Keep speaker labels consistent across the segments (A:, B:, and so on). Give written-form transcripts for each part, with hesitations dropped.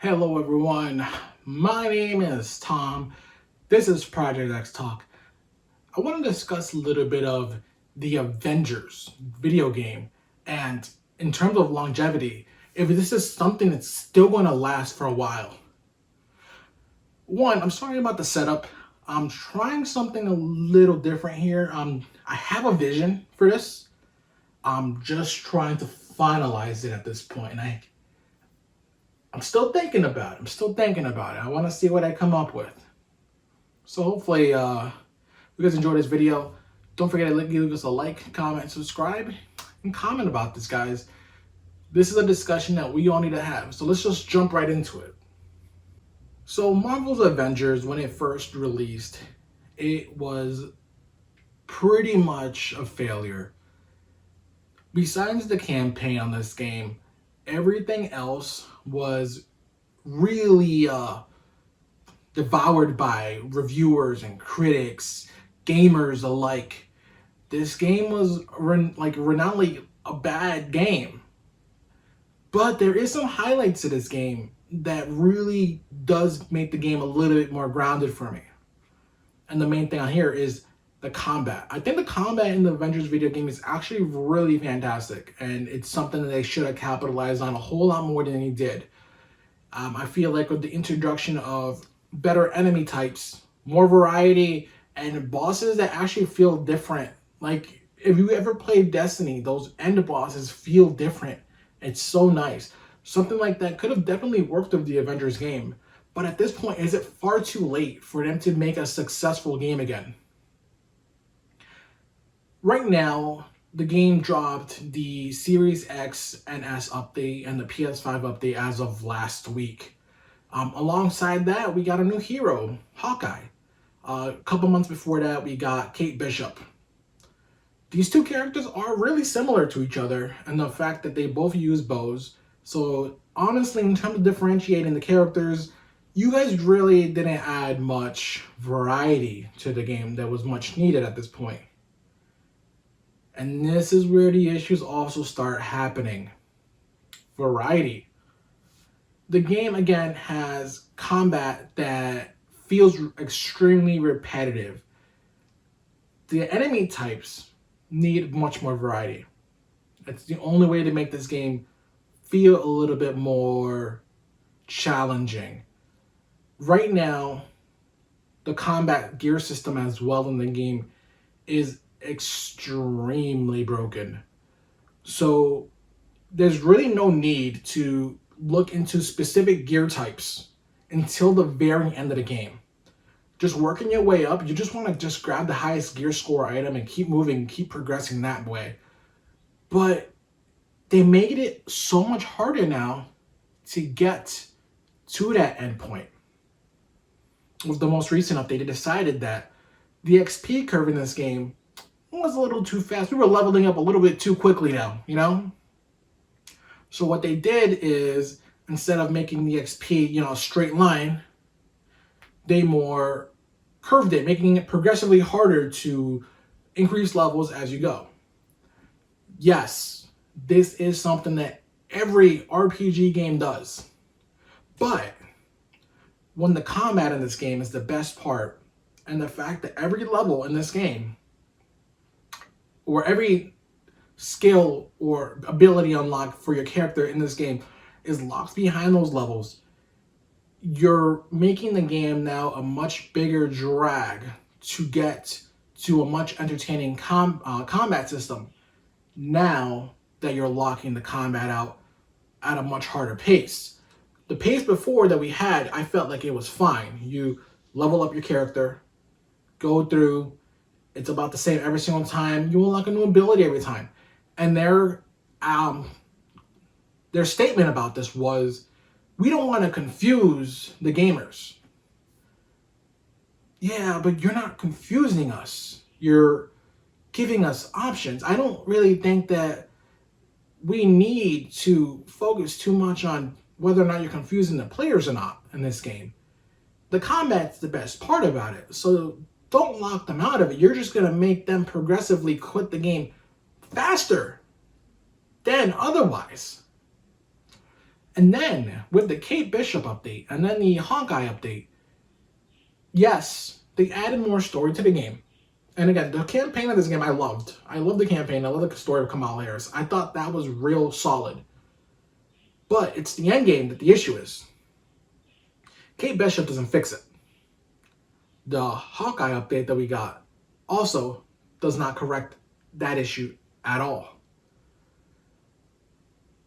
A: Hello everyone, my name is Tom. This is Project XTalk. I want to discuss a little bit of the Avengers video game and in terms of longevity, if this is something that's still going to last for a while. One, I'm sorry about the setup. I'm trying something a little different here. I have a vision for this. I'm just trying to finalize it at this point, and I'm still thinking about it. I want to see what I come up with. So hopefully you guys enjoyed this video. Don't forget to give us a like, comment, subscribe, and comment about this, guys. This is a discussion that we all need to have. So let's just jump right into it. So Marvel's Avengers, when it first released, it was pretty much a failure. Besides the campaign on this game, everything else was really devoured by reviewers and critics, gamers alike. This game was renownedly a bad game. But there is some highlights to this game that really does make the game a little bit more grounded for me. And the main thing on here is the combat. I think the combat in the Avengers video game is actually really fantastic, and it's something that they should have capitalized on a whole lot more than they did. I feel like with the introduction of better enemy types, more variety, and bosses that actually feel different. Like, if you ever played Destiny, those end bosses feel different. It's so nice. Something like that could have definitely worked with the Avengers game. But at this point, is it far too late for them to make a successful game again? Right now, the game dropped the Series X and S update and the PS5 update as of last week. Alongside that, we got a new hero, Hawkeye. A couple months before that, we got Kate Bishop. These two characters are really similar to each other in the fact that they both use bows. So honestly, in terms of differentiating the characters, you guys really didn't add much variety to the game that was much needed at this point. And this is where the issues also start happening. Variety. The game, again, has combat that feels extremely repetitive. The enemy types need much more variety. It's the only way to make this game feel a little bit more challenging. Right now, the combat gear system as well in the game is extremely broken. So there's really no need to look into specific gear types until the very end of the game. Just working your way up, you just want to just grab the highest gear score item and keep moving, keep progressing that way. But they made it so much harder now to get to that endpoint. With the most recent update, they decided that the XP curve in this game was a little too fast. We were leveling up a little bit too quickly now, you know? So what they did is, instead of making the XP, a straight line, they more curved it, making it progressively harder to increase levels as you go. Yes, this is something that every RPG game does. But when the combat in this game is the best part, and the fact that every level in this game, or every skill or ability unlocked for your character in this game is locked behind those levels, you're making the game now a much bigger drag to get to a much entertaining combat system now that you're locking the combat out at a much harder pace. The pace before that we had, I felt like it was fine. You level up your character, go through, it's about the same every single time. You unlock a new ability every time. And their statement about this was, we don't want to confuse the gamers. Yeah, but you're not confusing us. You're giving us options. I don't really think that we need to focus too much on whether or not you're confusing the players or not in this game. The combat's the best part about it. So don't lock them out of it. You're just going to make them progressively quit the game faster than otherwise. And then with the Kate Bishop update and then the Hawkeye update, yes, they added more story to the game. And again, the campaign of this game I loved. I loved the campaign. I loved the story of Kamala Harris. I thought that was real solid. But it's the end game that the issue is. Kate Bishop doesn't fix it. The Hawkeye update that we got also does not correct that issue at all.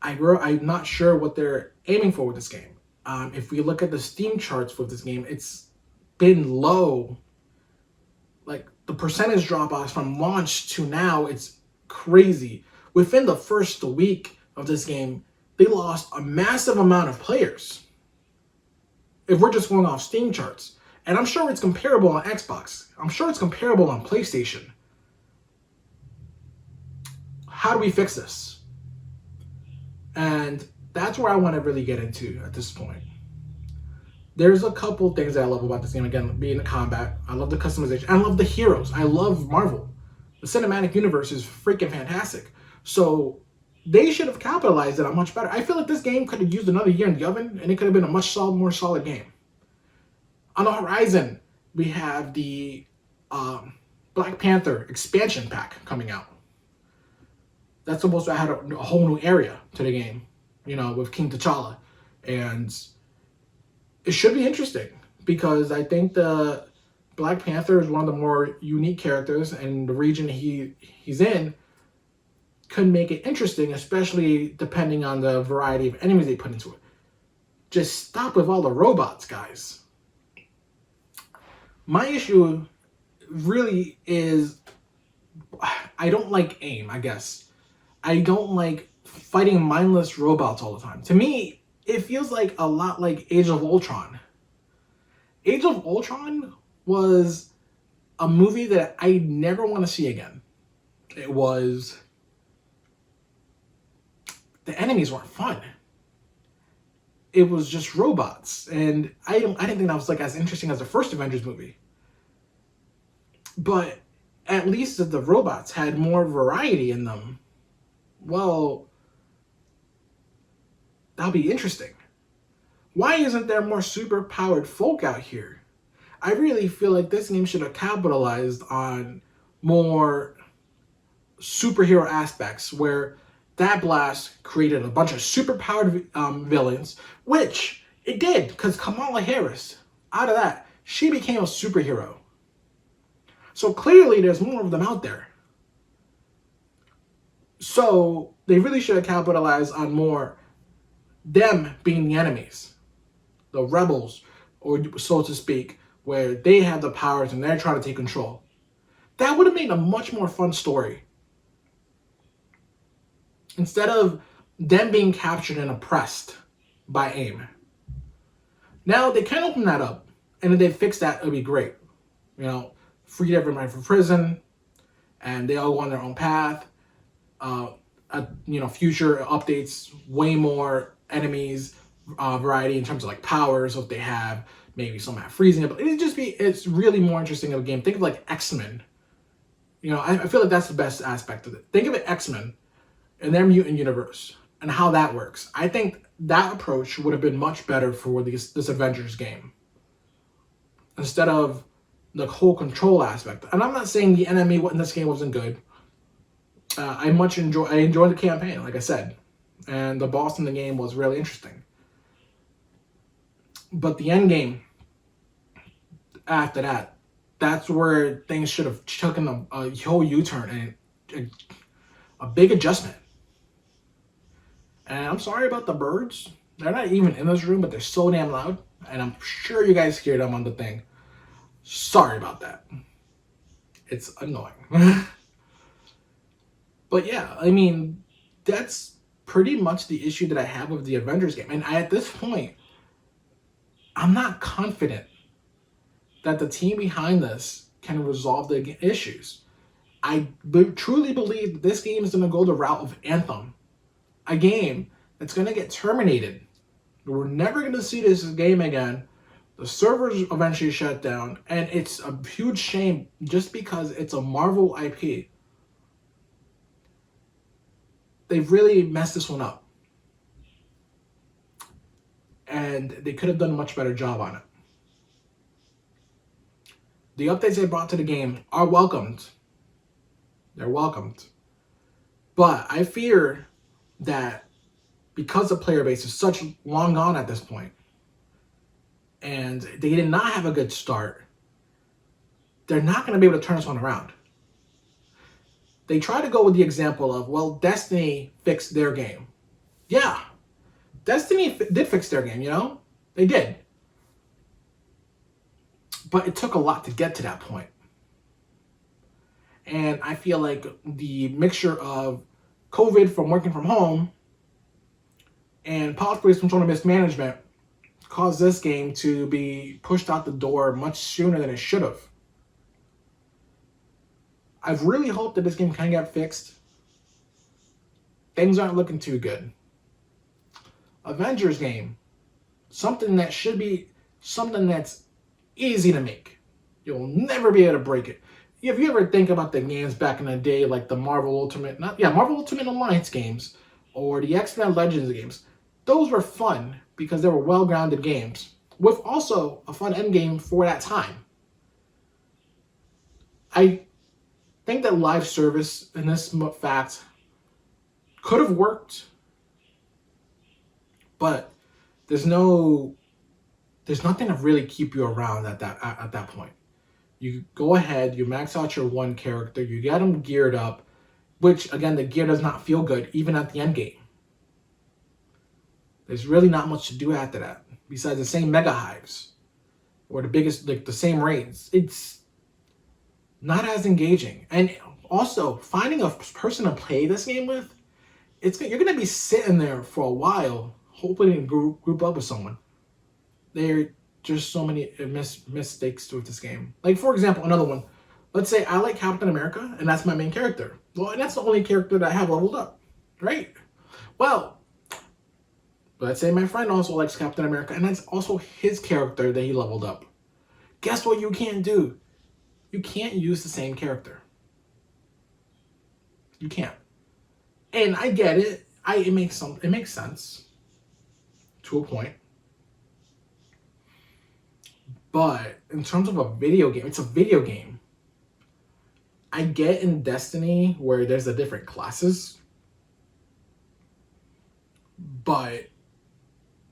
A: I'm not sure what they're aiming for with this game. If we look at the Steam charts for this game, it's been low. Like, the percentage drop-offs from launch to now, it's crazy. Within the first week of this game, they lost a massive amount of players. If we're just going off Steam charts. And I'm sure it's comparable on Xbox. I'm sure it's comparable on PlayStation. How do we fix this? And that's where I want to really get into at this point. There's a couple things that I love about this game. Again, being the combat. I love the customization. I love the heroes. I love Marvel. The cinematic universe is freaking fantastic. So they should have capitalized on it much better. I feel like this game could have used another year in the oven, and it could have been a much more solid game. On the horizon, we have the Black Panther expansion pack coming out. That's supposed to add a whole new area to the game, you know, with King T'Challa. And it should be interesting because I think the Black Panther is one of the more unique characters, and the region he's in could make it interesting, especially depending on the variety of enemies they put into it. Just stop with all the robots, guys. My issue really is I don't like aim, I guess. I don't like fighting mindless robots all the time. To me, it feels like a lot like Age of Ultron. Age of Ultron was a movie that I never want to see again. It was... the enemies weren't fun. It was just robots, and I didn't think that was like as interesting as the first Avengers movie. But at least if the robots had more variety in them, well, that'll be interesting. Why isn't there more super powered folk out here? I really feel like this game should have capitalized on more superhero aspects, where that blast created a bunch of super-powered villains, which it did, because Kamala Harris, out of that, she became a superhero. So clearly there's more of them out there. So they really should have capitalized on more them being the enemies, the rebels, or so to speak, where they have the powers and they're trying to take control. That would have made a much more fun story. Instead of them being captured and oppressed by AIM. Now, they can open that up, and if they fix that, it would be great. You know, freed everybody from prison, and they all go on their own path. Future updates, way more enemies, variety in terms of like powers, what they have. Maybe some have freezing, but it's really more interesting of a game. Think of like X-Men. You know, I feel like that's the best aspect of it. Think of it X-Men and their mutant universe and how that works. I think that approach would have been much better for this Avengers game. Instead of the whole control aspect. And I'm not saying the enemy in this game wasn't good. I enjoyed the campaign, like I said. And the boss in the game was really interesting. But the end game, after that, that's where things should have taken a whole U-turn and a big adjustment. And I'm sorry about the birds. They're not even in this room, but they're so damn loud. And I'm sure you guys hear them on the thing. Sorry about that. It's annoying. But yeah, I mean, that's pretty much the issue that I have with the Avengers game. And at this point, I'm not confident that the team behind this can resolve the issues. I truly believe that this game is going to go the route of Anthem. A game that's going to get terminated. We're never going to see this game again. The servers eventually shut down. And it's a huge shame just because it's a Marvel IP. They've really messed this one up. and they could have done a much better job on it. The updates they brought to the game are welcomed. They're welcomed. But I fear that because the player base is such long gone at this point, and they did not have a good start, they're not going to be able to turn this one around. They try to go with the example of, well, Destiny fixed their game. Yeah, Destiny did fix their game, you know? They did. But it took a lot to get to that point. And I feel like the mixture of COVID from working from home and policy control and mismanagement caused this game to be pushed out the door much sooner than it should have. I've really hoped that this game can get fixed. Things aren't looking too good. Avengers game, something that should be something that's easy to make. You'll never be able to break it. If you ever think about the games back in the day, like the Marvel Ultimate Alliance games or the X-Men Legends games, those were fun because they were well-grounded games with also a fun end game for that time. I think that live service in this fact could have worked, but there's nothing to really keep you around at that point. You go ahead, you max out your one character, you get them geared up, which again, the gear does not feel good even at the end game. There's really not much to do after that besides the same mega hives or the same raids. It's not as engaging. And also, finding a person to play this game with, you're going to be sitting there for a while hoping to group up with someone. There are just so many mistakes with this game. Like, for example, another one. Let's say I like Captain America, and that's my main character. Well, and that's the only character that I have leveled up, right? Well, let's say my friend also likes Captain America, and that's also his character that he leveled up. Guess what you can't do? You can't use the same character. You can't. And I get it. It makes sense to a point. But in terms of a video game, it's a video game. I get in Destiny where there's the different classes. But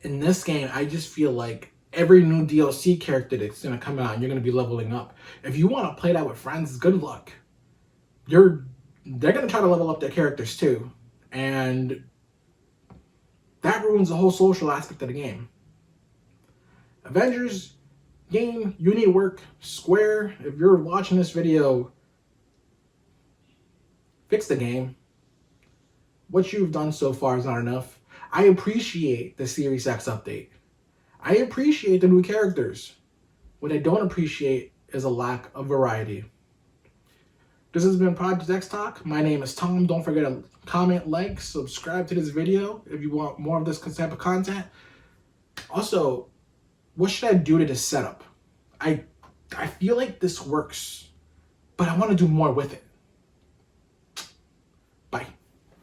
A: in this game, I just feel like every new DLC character that's going to come out and you're going to be leveling up. If you want to play that with friends, good luck. They're going to try to level up their characters too. And that ruins the whole social aspect of the game. Avengers game, you need work. Square, if you're watching this video, fix the game. What you've done so far is not enough. I appreciate the Series X update. I appreciate the new characters. What I don't appreciate is a lack of variety. This has been Project XTalk. My name is Tom. Don't forget to comment, like, subscribe to this video if you want more of this type of content. Also, what should I do to this setup? I feel like this works, but I want to do more with it.